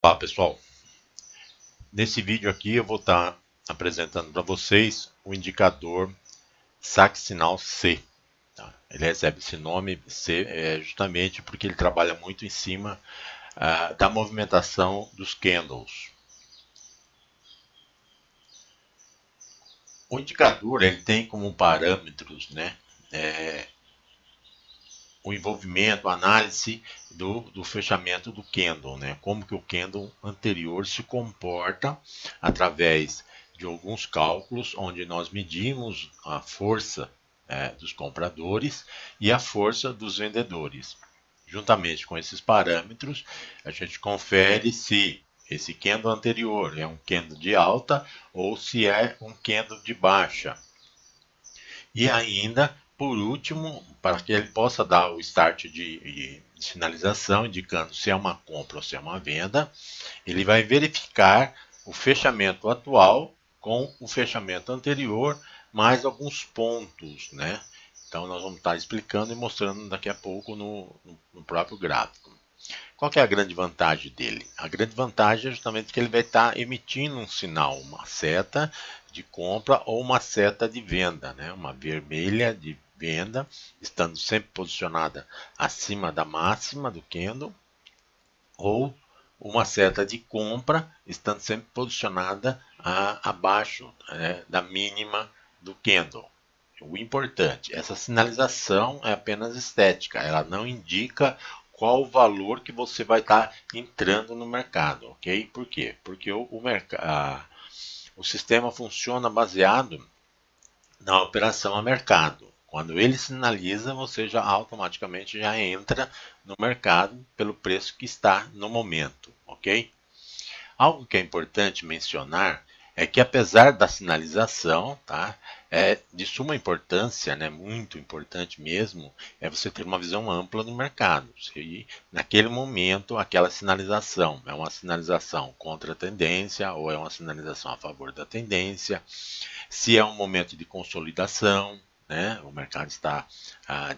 Olá pessoal, nesse vídeo aqui eu vou estar apresentando para vocês o indicador saque sinal C. Tá? Ele recebe esse nome C justamente porque ele trabalha muito em cima da movimentação dos candles. O indicador ele tem como parâmetros, né, o envolvimento, a análise do fechamento do candle, né? Como que o candle anterior se comporta através de alguns cálculos onde nós medimos a força dos compradores e a força dos vendedores. Juntamente com esses parâmetros, a gente confere se esse candle anterior é um candle de alta ou se é um candle de baixa. E ainda, por último, para que ele possa dar o start de sinalização, indicando se é uma compra ou se é uma venda, ele vai verificar o fechamento atual com o fechamento anterior, mais alguns pontos, né? Então nós vamos estar explicando e mostrando daqui a pouco no próprio gráfico. Qual que é a grande vantagem dele? A grande vantagem é justamente que ele vai estar emitindo um sinal, uma seta de compra ou uma seta de venda, né? Uma vermelha de venda, estando sempre posicionada acima da máxima do candle, ou uma seta de compra, estando sempre posicionada abaixo da mínima do candle. O importante, essa sinalização é apenas estética, ela não indica qual o valor que você vai estar entrando no mercado, ok? Por quê? Porque o sistema funciona baseado na operação a mercado. Quando ele sinaliza, você já automaticamente já entra no mercado pelo preço que está no momento, ok? Algo que é importante mencionar é que apesar da sinalização, tá, é de suma importância, né, muito importante mesmo, é você ter uma visão ampla do mercado. Se naquele momento aquela sinalização é uma sinalização contra a tendência ou é uma sinalização a favor da tendência, se é um momento de consolidação, né, o mercado está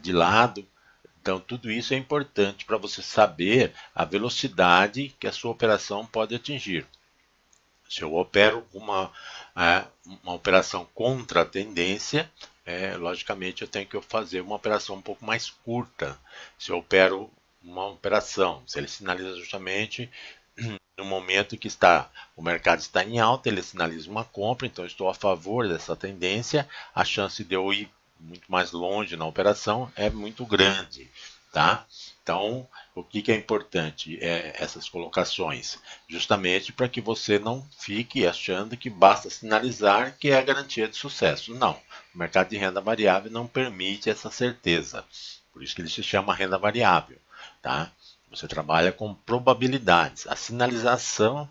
de lado. Então, tudo isso é importante para você saber a velocidade que a sua operação pode atingir. Se eu opero uma operação contra a tendência, logicamente eu tenho que fazer uma operação um pouco mais curta. Se eu opero uma operação, se ele sinaliza justamente no momento que o mercado está em alta, ele sinaliza uma compra, então eu estou a favor dessa tendência, a chance de eu ir muito mais longe na operação é muito grande, tá? Então, o que é importante é essas colocações, justamente para que você não fique achando que basta sinalizar que é a garantia de sucesso. Não, o mercado de renda variável não permite essa certeza, por isso que ele se chama renda variável, tá? Você trabalha com probabilidades. A sinalização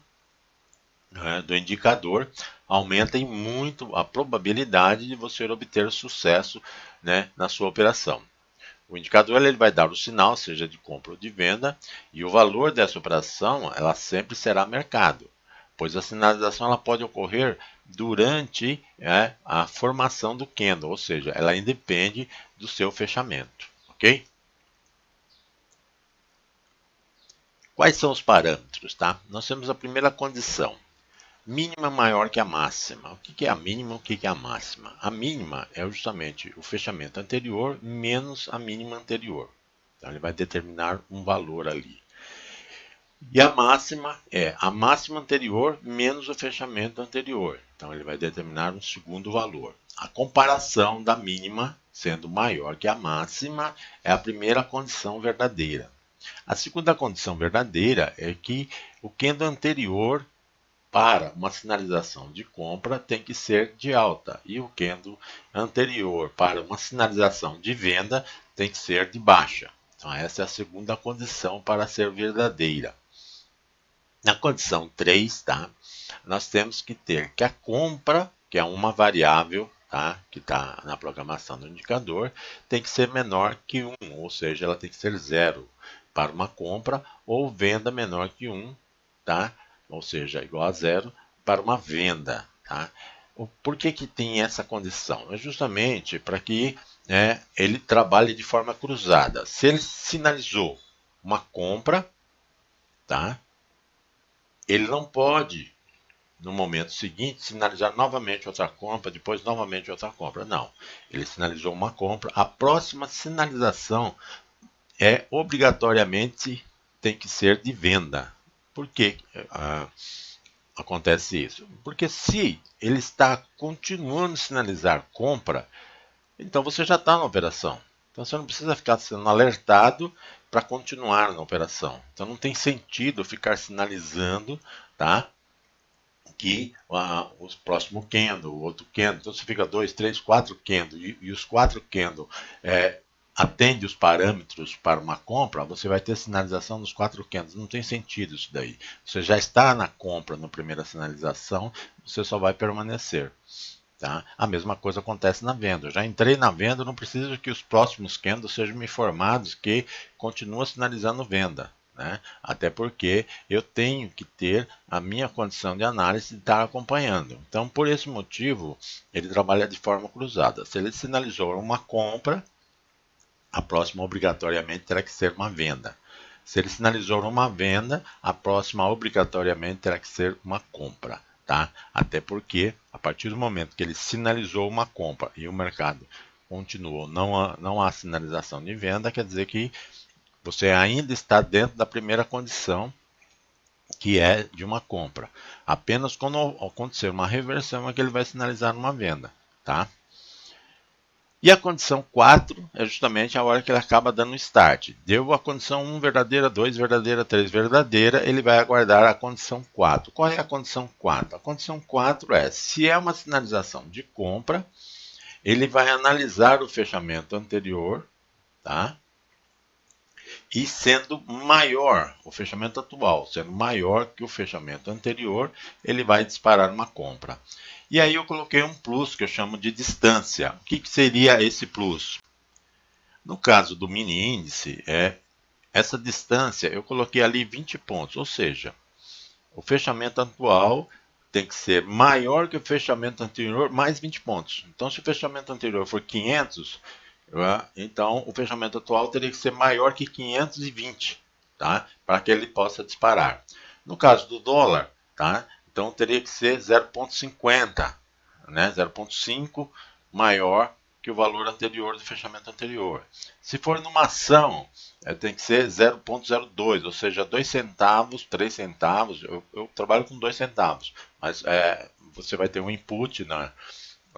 do indicador aumenta em muito a probabilidade de você obter sucesso, né, na sua operação. O indicador ele vai dar o sinal, seja de compra ou de venda, e o valor dessa operação ela sempre será mercado, pois a sinalização ela pode ocorrer durante a formação do candle, ou seja, ela independe do seu fechamento, ok? Quais são os parâmetros? Tá? Nós temos a primeira condição, mínima maior que a máxima. O que é a mínima e o que é a máxima? A mínima é justamente o fechamento anterior menos a mínima anterior. Então ele vai determinar um valor ali. E a máxima é a máxima anterior menos o fechamento anterior. Então ele vai determinar um segundo valor. A comparação da mínima sendo maior que a máxima é a primeira condição verdadeira. A segunda condição verdadeira é que o candle anterior para uma sinalização de compra tem que ser de alta e o candle anterior para uma sinalização de venda tem que ser de baixa. Então essa é a segunda condição para ser verdadeira. Na condição 3, tá, nós temos que ter que a compra, que é uma variável, tá, que está na programação do indicador, tem que ser menor que 1, ou seja, ela tem que ser 0 para uma compra, ou venda menor que 1, tá? Ou seja, igual a 0 para uma venda. Tá? Por que tem essa condição? É justamente para que ele trabalhe de forma cruzada. Se ele sinalizou uma compra, tá? ele não pode, no momento seguinte, sinalizar novamente outra compra, depois novamente outra compra. Não, ele sinalizou uma compra. A próxima sinalização obrigatoriamente tem que ser de venda. Por que acontece isso? Porque se ele está continuando a sinalizar compra, então você já está na operação. Então você não precisa ficar sendo alertado para continuar na operação. Então não tem sentido ficar sinalizando, tá? Que os próximos candle, o outro candle, então você fica 2, 3, 4 candle e os 4 candle atende os parâmetros para uma compra, você vai ter sinalização nos 4 candles. Não tem sentido isso daí. Você já está na compra na primeira sinalização, você só vai permanecer. Tá? A mesma coisa acontece na venda. Eu já entrei na venda, não preciso que os próximos candles sejam me informados que continua sinalizando venda. Né? Até porque eu tenho que ter a minha condição de análise de estar acompanhando. Então, por esse motivo, ele trabalha de forma cruzada. Se ele sinalizou uma compra, a próxima obrigatoriamente terá que ser uma venda. Se ele sinalizou uma venda, a próxima obrigatoriamente terá que ser uma compra. Tá? Até porque, a partir do momento que ele sinalizou uma compra e o mercado continuou, não há sinalização de venda, quer dizer que você ainda está dentro da primeira condição, que é de uma compra. Apenas quando acontecer uma reversão é que ele vai sinalizar uma venda. Tá? E a condição 4 é justamente a hora que ele acaba dando start. Deu a condição 1 verdadeira, 2 verdadeira, 3 verdadeira, ele vai aguardar a condição 4. Qual é a condição 4? A condição 4 é, se é uma sinalização de compra, ele vai analisar o fechamento anterior, tá? E sendo maior, o fechamento atual sendo maior que o fechamento anterior, ele vai disparar uma compra. E aí eu coloquei um plus que eu chamo de distância. O que seria esse plus? No caso do mini índice, essa distância eu coloquei ali 20 pontos, ou seja, o fechamento atual tem que ser maior que o fechamento anterior mais 20 pontos. Então se o fechamento anterior for 500, então o fechamento atual teria que ser maior que 520, tá? Para que ele possa disparar. No caso do dólar, tá? Então teria que ser 0,50, né? 0,5 maior que o valor anterior do fechamento anterior. Se for numa ação, tem que ser 0,02, ou seja, 2 centavos, 3 centavos. Eu trabalho com 2 centavos, mas você vai ter um input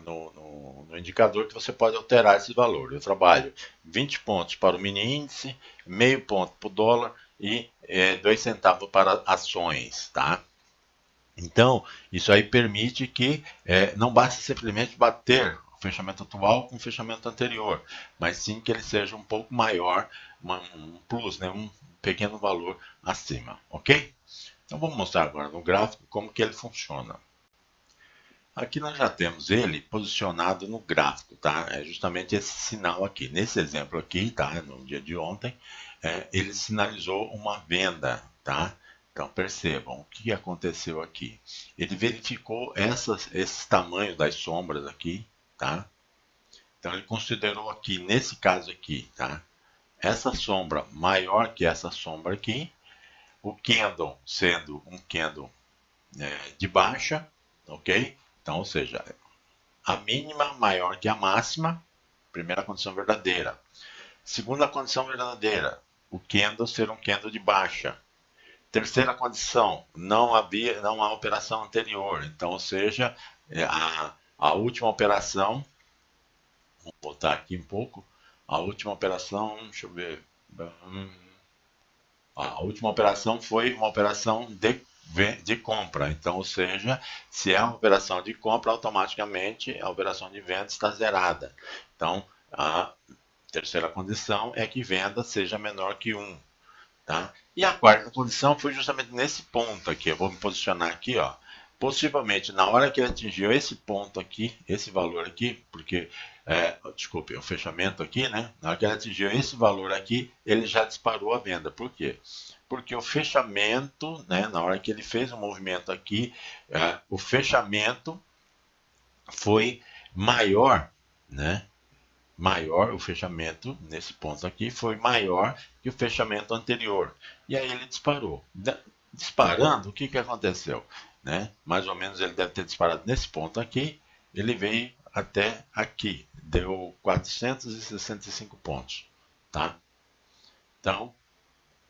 no indicador que você pode alterar esse valor. Eu trabalho 20 pontos para o mini índice, meio ponto para o dólar e 2 centavos para ações, tá? Então, isso aí permite que não basta simplesmente bater o fechamento atual com o fechamento anterior, mas sim que ele seja um pouco maior, um plus, né, um pequeno valor acima, ok? Então, vamos mostrar agora no gráfico como que ele funciona. Aqui nós já temos ele posicionado no gráfico, tá? É justamente esse sinal aqui. Nesse exemplo aqui, tá? No dia de ontem, ele sinalizou uma venda, tá? Então percebam o que aconteceu aqui. Ele verificou esses tamanhos das sombras aqui, tá? Então ele considerou aqui, nesse caso aqui, tá? Essa sombra maior que essa sombra aqui, o candle sendo um candle de baixa, ok? Então, ou seja, a mínima maior que a máxima, primeira condição verdadeira. Segunda condição verdadeira, o candle ser um candle de baixa. Terceira condição, não há operação anterior. Então, ou seja, a última operação, vou botar aqui um pouco, a última operação, deixa eu ver, a última operação foi uma operação de compra. Então, ou seja, se é uma operação de compra, automaticamente a operação de venda está zerada. Então, a terceira condição é que venda seja menor que 1. Tá? E a quarta condição foi justamente nesse ponto aqui. Eu vou me posicionar aqui, ó. Possivelmente, na hora que ele atingiu esse ponto aqui, esse valor aqui, porque, desculpe, o fechamento aqui, né? Na hora que ele atingiu esse valor aqui, ele já disparou a venda. Por quê? Porque o fechamento, né? Na hora que ele fez o movimento aqui, o fechamento foi maior, né? O fechamento nesse ponto aqui foi maior que o fechamento anterior. E aí ele disparou. disparando, o que aconteceu? Né? Mais ou menos ele deve ter disparado nesse ponto aqui, ele veio até aqui, deu 465 pontos. Tá? Então,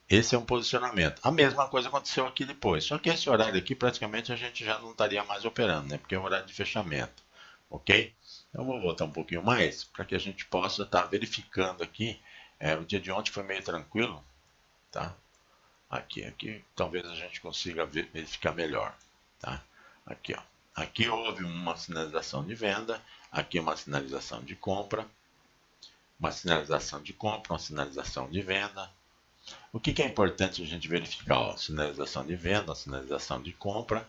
esse é um posicionamento. A mesma coisa aconteceu aqui depois, só que esse horário aqui praticamente a gente já não estaria mais operando, né? Porque é um horário de fechamento. Ok? Então, vou voltar um pouquinho mais para que a gente possa estar verificando aqui. O dia de ontem foi meio tranquilo, tá? Aqui talvez a gente consiga verificar melhor, tá? Aqui, ó. Aqui houve uma sinalização de venda, aqui uma sinalização de compra, uma sinalização de compra, uma sinalização de venda. O que é importante a gente verificar? Ó, sinalização de venda, sinalização de compra.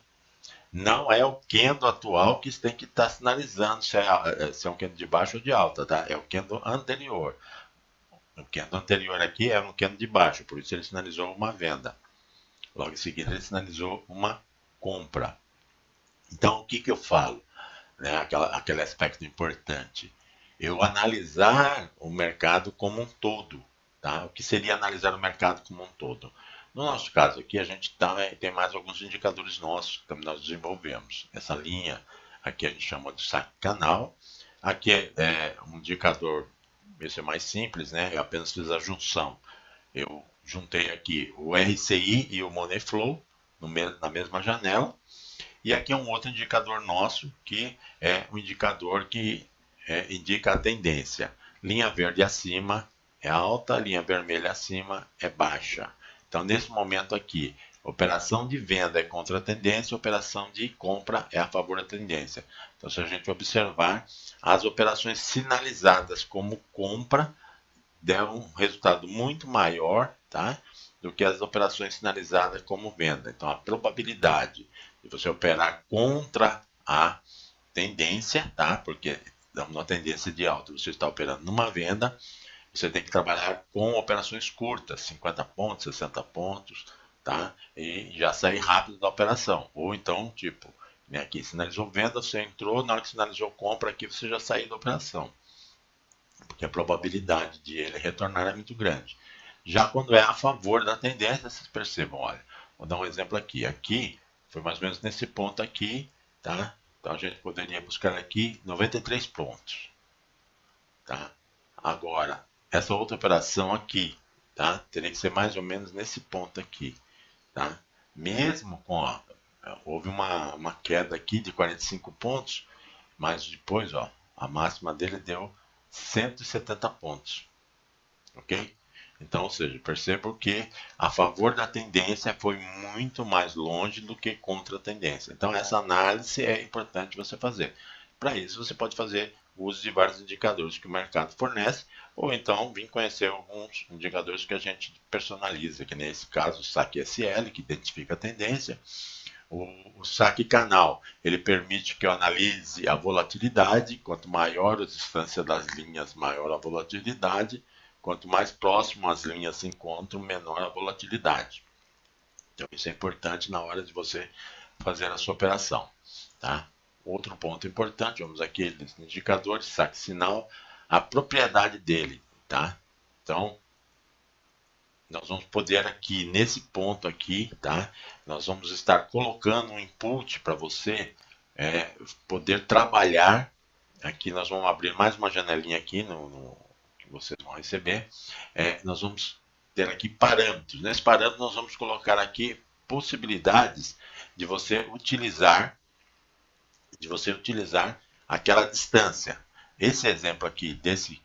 Não é o candle atual que tem que estar sinalizando se é um candle de baixa ou de alta, tá? É o candle anterior. O candle anterior aqui é um candle de baixo, por isso ele sinalizou uma venda. Logo em seguida ele sinalizou uma compra. Então o que eu falo? Né? Aquele aspecto importante. Eu analisar o mercado como um todo. Tá? O que seria analisar o mercado como um todo? No nosso caso aqui, a gente tem mais alguns indicadores nossos que nós desenvolvemos. Essa linha aqui a gente chama de saque canal. Aqui é um indicador, esse é mais simples, né? Eu apenas fiz a junção. Eu juntei aqui o RCI e o Money Flow na mesma janela. E aqui é um outro indicador nosso, que é um indicador que indica a tendência. Linha verde acima é alta, linha vermelha acima é baixa. Então, nesse momento aqui, operação de venda é contra a tendência, operação de compra é a favor da tendência. Então, se a gente observar, as operações sinalizadas como compra deram um resultado muito maior, tá, do que as operações sinalizadas como venda. Então, a probabilidade de você operar contra a tendência, tá, porque numa tendência de alta você está operando numa venda, você tem que trabalhar com operações curtas, 50 pontos, 60 pontos, tá? E já sair rápido da operação. Ou então, tipo, né, aqui sinalizou venda, você entrou, na hora que sinalizou compra aqui, você já saiu da operação. Porque a probabilidade de ele retornar é muito grande. Já quando é a favor da tendência, vocês percebam, olha, vou dar um exemplo aqui. Aqui, foi mais ou menos nesse ponto aqui, tá? Então a gente poderia buscar aqui 93 pontos, tá? Agora, essa outra operação aqui, tá? Teria que ser mais ou menos nesse ponto aqui, tá? Mesmo com, ó, houve uma queda aqui de 45 pontos, mas depois, ó, a máxima dele deu 170 pontos, ok? Então, ou seja, percebam que a favor da tendência foi muito mais longe do que contra a tendência. Então, essa análise é importante você fazer. Para isso, você pode fazer uso de vários indicadores que o mercado fornece, ou então vir conhecer alguns indicadores que a gente personaliza, que nesse caso o saque SL, que identifica a tendência. O saque canal, ele permite que eu analise a volatilidade. Quanto maior a distância das linhas, maior a volatilidade. Quanto mais próximo as linhas se encontram, menor a volatilidade. Então isso é importante na hora de você fazer a sua operação, tá? Outro ponto importante, vamos aqui nesse indicador de saque sinal, a propriedade dele, tá? Então, nós vamos poder aqui, nesse ponto aqui, tá? Nós vamos estar colocando um input para você poder trabalhar. Aqui nós vamos abrir mais uma janelinha aqui que vocês vão receber. Nós vamos ter aqui parâmetros. Nesse parâmetro nós vamos colocar aqui possibilidades de você utilizar aquela distância. Esse exemplo aqui desse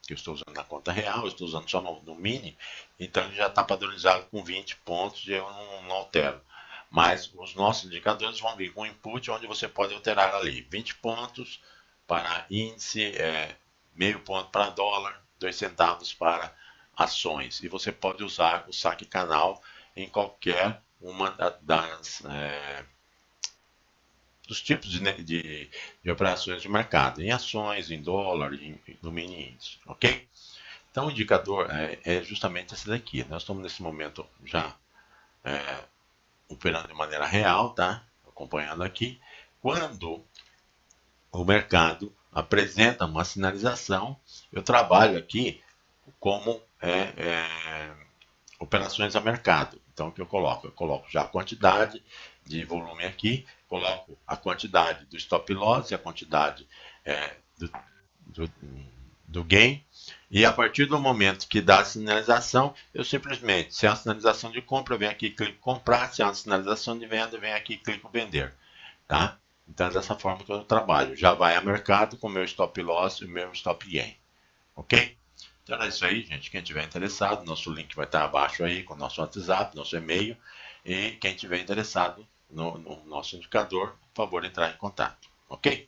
que eu estou usando na conta real, eu estou usando só no mini, então ele já está padronizado com 20 pontos e eu não altero. Mas os nossos indicadores vão vir com input onde você pode alterar ali 20 pontos para índice, meio ponto para dólar, 2 centavos para ações. E você pode usar o saque canal em qualquer uma dos tipos de operações de mercado, em ações, em dólar, no mini índice, ok? Então o indicador é justamente esse daqui. Nós estamos nesse momento já operando de maneira real, tá? Acompanhando aqui. Quando o mercado apresenta uma sinalização, eu trabalho aqui como operações a mercado. Então, o que eu coloco? Eu coloco já a quantidade de volume aqui, coloco a quantidade do stop loss e a quantidade do, do gain, e a partir do momento que dá a sinalização, eu simplesmente, se é uma sinalização de compra, eu venho aqui e clico comprar, se é uma sinalização de venda, eu venho aqui e clico vender, tá? Então é dessa forma que eu trabalho, já vai a mercado com o meu stop loss e o meu stop gain, ok? Então é isso aí, gente, quem tiver interessado, nosso link vai estar abaixo aí com o nosso WhatsApp, nosso e-mail, e quem tiver interessado no nosso indicador, por favor, entrar em contato, ok?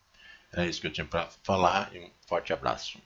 É isso que eu tinha para falar e um forte abraço.